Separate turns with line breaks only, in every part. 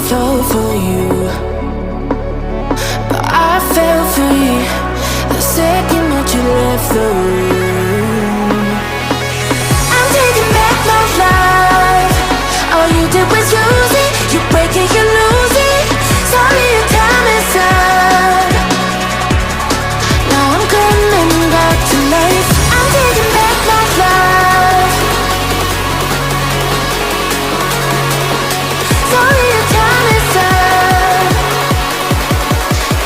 floor for you, but I fell free the second that you left the room. I'm taking back my life. All you did was use it. You break it, you lose it. Sorry, your time is up. Now I'm coming back to life. I'm taking back my life. Sorry, your time is up.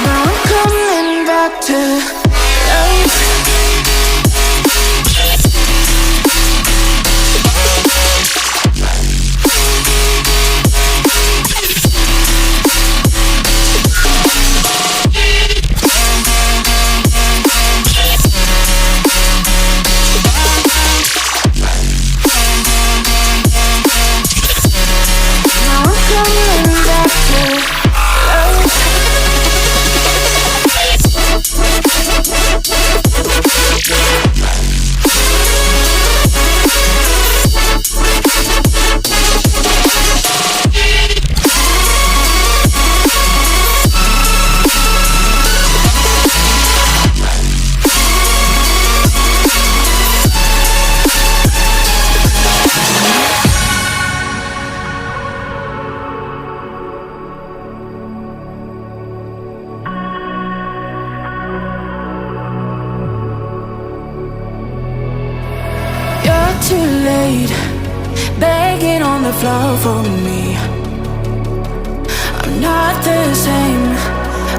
Now I'm coming back to life. Too late, begging on the floor for me. I'm not the same.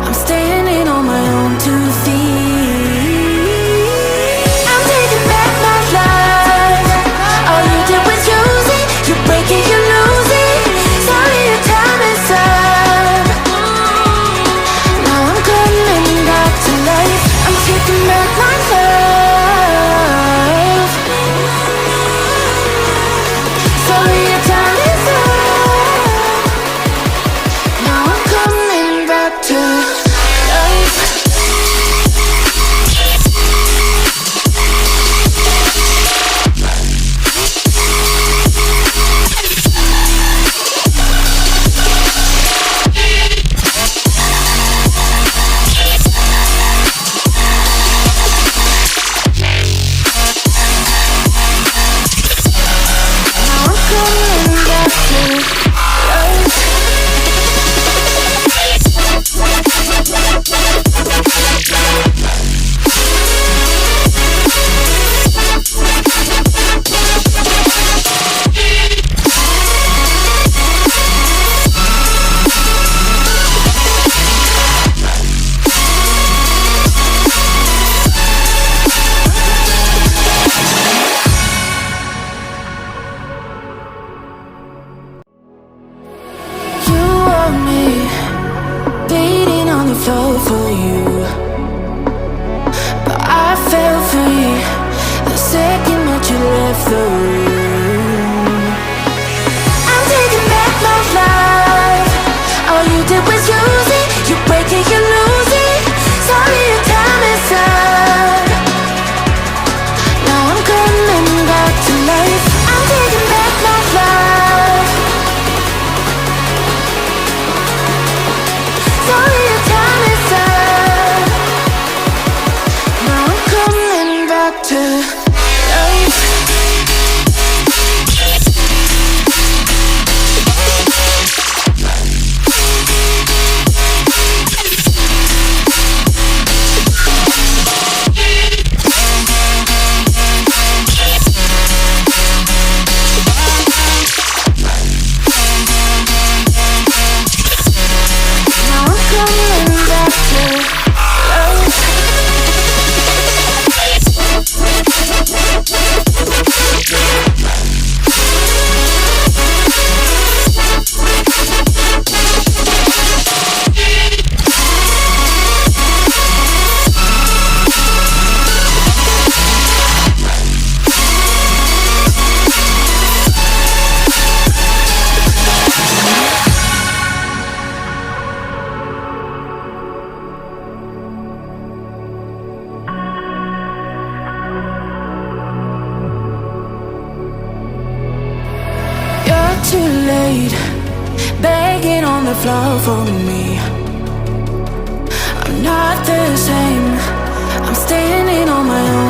I'm standing on my own 2 feet. I'm taking back my life. All you did was use it. You break it, you lose it. Sorry, your time is up. Now I'm coming back to life. I'm taking back my life. Sorry, your time is up. Now I'm coming back to life. Flow for you, but I fell free the second that you left the room. I'm taking back my life. All you did was use it. You break it, you lose it. Sorry, your time is up. Now I'm coming back to life. I'm taking back my life. Sorry, your time is up. Now I'm coming back to life. Now I'm coming back to life. Too late, begging on the floor for me. I'm not the same, I'm standing on my own